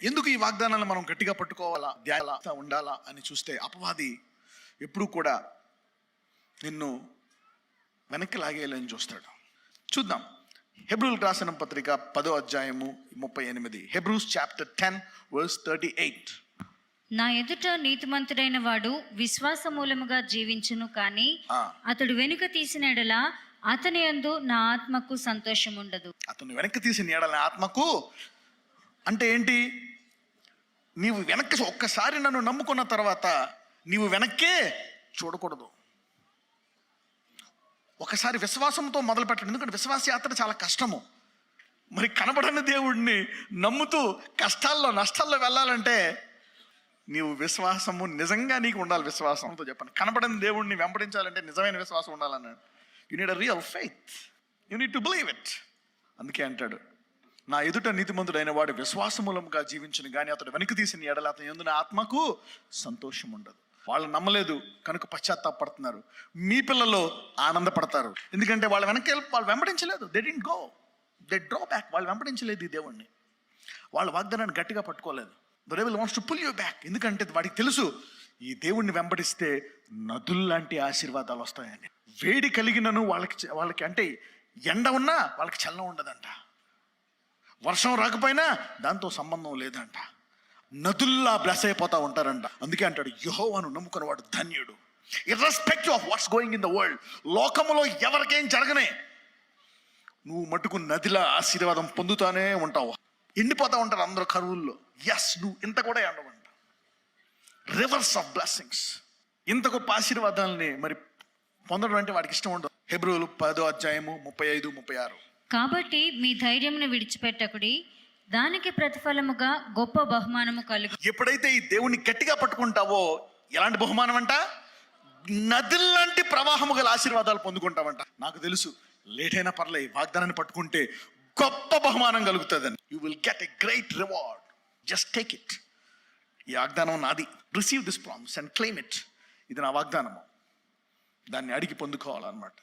ఎందుకు ఈ వాగ్దానాలను మనం గట్టిగా పట్టుకోవాలా, ధ్యానం ఉండాలా అని చూస్తే, అపవాది ఎప్పుడు కూడా నిన్ను వెనక్కి లాగేయాలని చూస్తాడు. చూద్దాం. హెబ్రూలకు రాసిన పత్రిక 10వ అధ్యాయము 38. Hebrews chapter 10 verse 38. నా ఎదుట నీతిమంతుడైన వాడు విశ్వాస మూలముగా జీవించును, కానీ అతడు వెనుక తీసిన ఎడల అతని యందు నా ఆత్మకు సంతోషం ఉండదు. అతను వెనక్కి తీసిన ఎడల ఆత్మకు అంటే ఏంటి? నీవు వెనక్కి ఒక్కసారి నన్ను నమ్ముకున్న తర్వాత నీవు వెనక్కే చూడకూడదు. ఒకసారి విశ్వాసంతో మొదలు పెట్టండి. ఎందుకంటే విశ్వాస యాత్ర చాలా కష్టము. మరి కనబడని దేవుడిని నమ్ముతూ కష్టాల్లో నష్టాల్లో వెళ్ళాలంటే నీవు విశ్వాసము నిజంగా నీకు ఉండాలి. విశ్వాసంతో చెప్పండి. కనబడని దేవుడిని వెంబడించాలంటే నిజమైన విశ్వాసం ఉండాలన్నాడు. You need a real faith, you need to believe it. అందుకే అంటాడు, నా ఎదుట నీతిమంతుడైన వాడు విశ్వాసమూలంగా జీవించును, కానీ అతడు వెనక్కి తీసిన ఎడల అతని యందు నా ఆత్మకు సంతోషం ఉండదు. వాళ్ళు నమ్మలేదు కనుక పశ్చాత్తాపడుతున్నారు. మీ పిల్లలు ఆనందపడతారు, ఎందుకంటే వాళ్ళు వాళ్ళు వెంబడించలేదు. They didn't go, they draw back. వాళ్ళు వెంబడించలేదు ఈ దేవుణ్ణి. వాళ్ళ వాగ్దానాన్ని గట్టిగా పట్టుకోలేదు. The devil wants to pull you back. ఎందుకంటే వాడికి తెలుసు ఈ దేవుణ్ణి వెంబడిస్తే నదుల్లాంటి ఆశీర్వాదాలు వస్తాయని. వేడి కలిగినను వాళ్ళకి అంటే ఎండ ఉన్నా వాళ్ళకి చలనం ఉండదంట. వర్షం రాకపోయినా దాంతో సంబంధం లేదంట. నదుల్లా బ్లెస్ అయిపోతా ఉంటారంట. అందుకే అంటాడు, యెహోవాను నమ్ముకున్నవాడు ధన్యుడు. Irrespective of what's going in the world, లోకములో ఎవరికేం జరగనే నువ్వు మటుకు నదిలా ఆశీర్వాదం పొందుతానే ఉంటావు. ఎండిపోతా ఉంటారు అందరూ కరువుల్లో. ఎస్, నువ్వు ఇంత కూడా ఎండవంట. Reverse of blessings. ఇంత గొప్ప ఆశీర్వాదాలని మరి పొందడం అంటే వాడికి ఇష్టం ఉండదు. హెబ్రోలు 10వ అధ్యాయము 35, 36. కాబట్టి మీ ధైర్యమును విడిచిపెట్టకుడి, దానికి ప్రతిఫలముగా గొప్ప బహుమానము కలుగు. ఎప్పుడైతే ఈ దేవుని గట్టిగా పట్టుకుంటావో ఎలాంటి బహుమానం అంట? నదుల్లాంటి ప్రవాహము గల ఆశీర్వాదాలు పొందుకుంటావంట. నాకు తెలుసు, లేట్ అయినా పర్లే, వాగ్దానాన్ని పట్టుకుంటే గొప్ప బహుమానం కలుగుతుందని. You will get a great reward. Just take it. ఈ వాగ్దానం నాది. Receive this promise and claim it. ఇది నా వాగ్దానము. దాన్ని అడిగి పొందుకోవాలన్నమాట.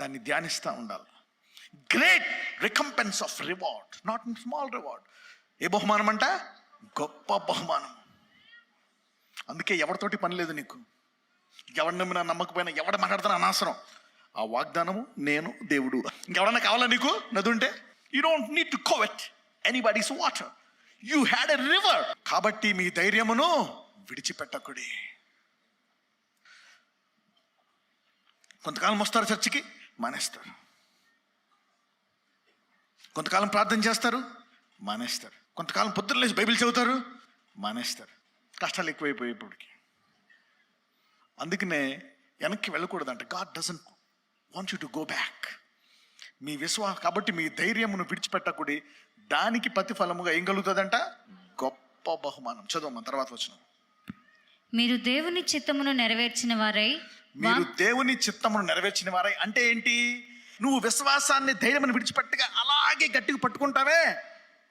దాన్ని ధ్యానిస్తూ ఉండాలి. Great recompense of reward, not small reward. ఏ బహుమానం అంట? గొప్ప బహుమానం. అందుకే ఎవరితోటి పని లేదు నీకు. ఎవరిని నమ్మినా నమ్మకపోయినా, ఎవడ మాట్లాడుతున్నా అనవసరం. ఆ వాగ్దానము నేను, దేవుడు. ఇంకెవడన్నా కావాలా నీకు? నది ఉంటే you don't need to కోవెట్ anybody's water. You had a river. కాబట్టి మీ ధైర్యమును విడిచిపెట్టకుడి. కొంతకాలం వస్తారు చర్చికి, మానేస్తారు. కొంతకాలం ప్రార్థన చేస్తారు, మానేస్తారు. కొంతకాలం పొద్దున్న లేచి బైబిల్ చదువుతారు, మానేస్తారు. కష్టాలు ఎక్కువైపోయాయి ఇప్పటికి. అందుకనే వెనక్కి వెళ్ళకూడదంట. God doesn't want you to go back. మీ కాబట్టి మీ ధైర్యమును విడిచిపెట్టకుడి, దానికి ప్రతిఫలముగా ఏం కలుగుతుందంట? గొప్ప బహుమానం. చదవమ్మా తర్వాత వచనం. మీరు దేవుని చిత్తమును నెరవేర్చిన వారై. మీరు దేవుని చిత్తమును నెరవేర్చిన వారై అంటే ఏంటి? నువ్వు విశ్వాసాన్ని, ధైర్యమును విడిచిపెట్టగా అలాగే గట్టిగా పట్టుకుంటావే,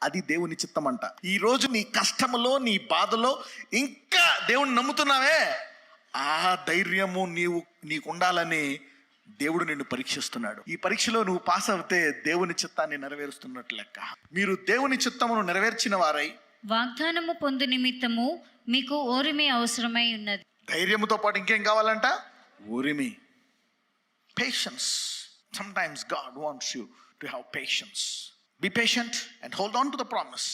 అది దేవుని చిత్తం అంట. ఈ రోజు నీ కష్టములో, నీ బాధలో ఇంకా దేవుని నమ్ముతున్నావే, ఆ ధైర్యము నీకు ఉండాలని దేవుడు నిన్ను పరీక్షిస్తున్నాడు. ఈ పరీక్షలో నువ్వు పాస్ అవుతే దేవుని చిత్తాన్ని నెరవేరుస్తున్నట్లు లెక్క. మీరు దేవుని చిత్తమును నెరవేర్చిన వారై వాగ్దానము పొందు నిమిత్తము మీకు ఓరిమి అవసరమై ఉన్నది. ధైర్యముతో పాటు ఇంకేం కావాలంట? ఓరిమి, patience. Sometimes God wants you to have patience. Be patient and hold on to the promise.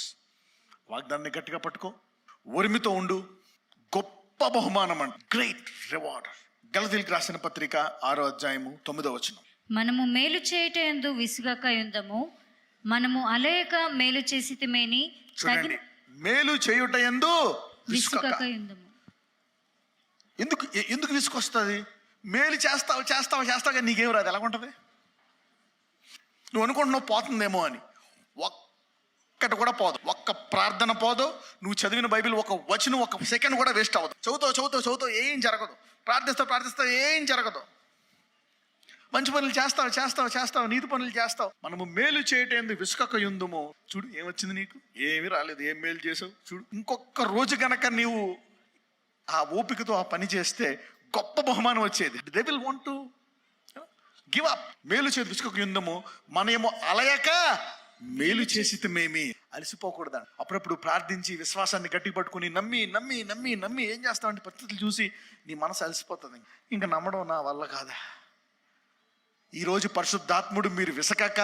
వాగ్దానాన్ని గట్టిగా పట్టుకో, ఓరిమితో ఉండు. గొప్ప బహుమానం అంట, గ్రేట్ రివార్డ్. గలతీయులకు రాసిన పత్రిక 6వ అధ్యాయము 9వ వచనం. మనము మేలు చేయుట యందు విసుగక యుందము, మనము అలయక మేలు చేసితిమేని. చూడండి, మేలు చేయుట యందు విసుగక యుందము. ఎందుకు విసుకొస్తుంది? మేలు చేస్తావు కానీ నీకేం రాదు. ఎలాగుంటుంది? నువ్వు అనుకుంటున్నావు పోతుందేమో అని. ఒక్కటి కూడా పోదు. ఒక్క ప్రార్థన పోదు. నువ్వు చదివిన బైబిల్ ఒక వచనం, ఒక సెకండ్ కూడా వేస్ట్ అవ్వదు. చదువుతావు ఏం జరగదు. ప్రార్థిస్తావు ఏం జరగదు. మంచి పనులు చేస్తావు, నీతి పనులు చేస్తావు. మనము మేలు చేయటం విసుకక యుందుము. చూడు ఏమొచ్చింది నీకు? ఏమీ రాలేదు. ఏం మేలు చేసావు చూడు. ఇంకొక రోజు గనక నీవు ఆ ఓపికతో ఆ పని చేస్తే గొప్ప బహుమానం వచ్చేది. They will want to give up. మేలు చేతి విసుకక యుందము, మనమేమో అలయక మేలు చేసితమేమి. అలసిపోకూడదండి. అప్పుడప్పుడు ప్రార్థించి విశ్వాసాన్ని గట్టి పట్టుకుని నమ్మి నమ్మి నమ్మి నమ్మి ఏం చేస్తామంటే పరిస్థితులు చూసి నీ మనసు అలసిపోతుంది. ఇంకా నమ్మడం నా వల్ల కాదా. ఈరోజు పరిశుద్ధాత్ముడు మీరు విసకక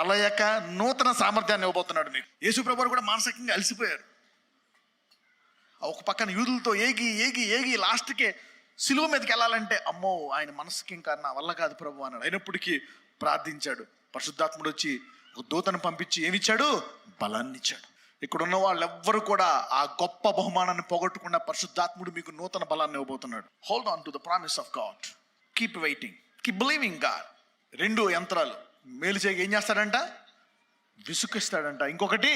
అలయక నూతన సామర్థ్యాన్ని ఇవ్వబోతున్నాడు మీకు. యేసుప్రభువు కూడా మానసికంగా అలసిపోయారు. ఒక పక్కన యూదులతో ఏగి ఏగి ఏగి లాస్ట్కే సిలువ మీదకి వెళ్ళాలంటే అమ్మో ఆయన మనసుకి ఇంకా నా వల్ల కాదు ప్రభు అన్నాడు. అయినప్పటికీ ప్రార్థించాడు. పరిశుద్ధాత్ముడు వచ్చి ఒక దూతను పంపించి ఏమిచ్చాడు? బలాన్ని ఇచ్చాడు. ఇక్కడ ఉన్న వాళ్ళు ఎవ్వరు కూడా ఆ గొప్ప బహుమానాన్ని పోగొట్టకుండా పరిశుద్ధాత్ముడు మీకు నూతన బలాన్ని ఇవ్వబోతున్నాడు. Hold on to the promise of God. Keep waiting, keep believing God. 2 యంత్రాలు మేలు చేయగా ఏం చేస్తాడంట? విసుకిస్తాడంట. ఇంకొకటి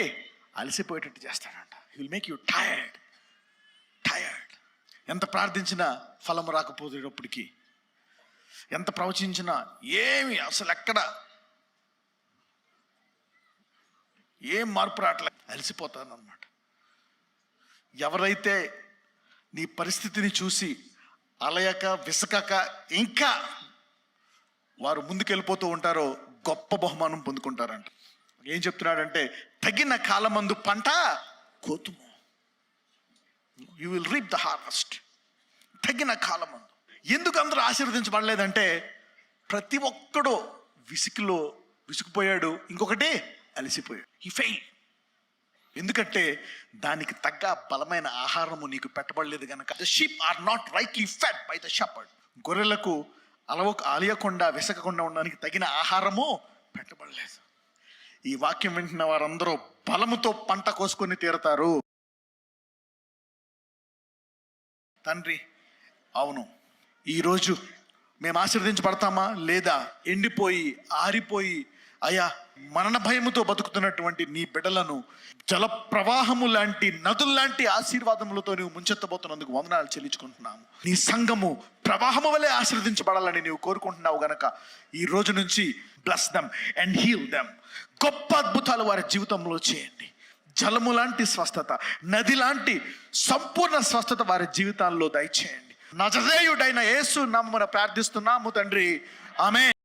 అలసిపోయేటట్టు చేస్తాడంట. He will make you tired. ఎంత ప్రార్థించినా ఫలం రాకపోయేటప్పటికి, ఎంత ప్రవచించినా ఏమి అసలు ఎక్కడ ఏం మార్పు రావట్లేదు, అలసిపోతాను అన్నమాట. ఎవరైతే నీ పరిస్థితిని చూసి అలయక విసకక ఇంకా వారు ముందుకెళ్ళిపోతూ ఉంటారో గొప్ప బహుమానం పొందుకుంటారంట. ఏం చెప్తున్నాడంటే తగిన కాలమందు పంట కోతుము. You will reap the harvest. తగిన కాలమందు. ఎందుకు అందరూ ఆశీర్వదించబడలేదంటే ప్రతి ఒక్కడు విసిగిపోయాడు, ఇంకొకటి అలసిపోయాడు. ఈ ఫెయిల్. ఎందుకంటే దానికి తగ్గ బలమైన ఆహారము నీకు పెట్టబడలేదు కనుక. The sheep are not rightly fed by the shepherd. గొర్రెలకు అలయకుండా విసకకుండా ఉండడానికి తగిన ఆహారము పెట్టబడలేదు. ఈ వాక్యం వింటున్న వారందరూ బలముతో పంట కోసుకొని తీరతారు. తండ్రి, అవును, ఈరోజు మేము ఆశీర్వదించబడతామా లేదా ఎండిపోయి ఆరిపోయి అయా మరణ భయముతో బతుకుతున్నటువంటి నీ బిడ్డలను జల ప్రవాహము లాంటి నదుల్లాంటి ఆశీర్వాదములతో నీవు ముంచెత్తబోతున్నందుకు వందనాలు చెల్లించుకుంటున్నాము. నీ సంఘము ప్రవాహము వలె ఆశీర్వదించబడాలని నీవు కోరుకుంటున్నావు గనక ఈ రోజు నుంచి bless them and heal them. గొప్ప అద్భుతాలు వారి జీవితంలో చేయండి. జలము లాంటి స్వస్థత, నది లాంటి సంపూర్ణ స్వస్థత వారి జీవితాల్లో దయచేయండి. నజరేయుడైన యేసు నామమున ప్రార్థిస్తున్నాము తండ్రి. ఆమేన్.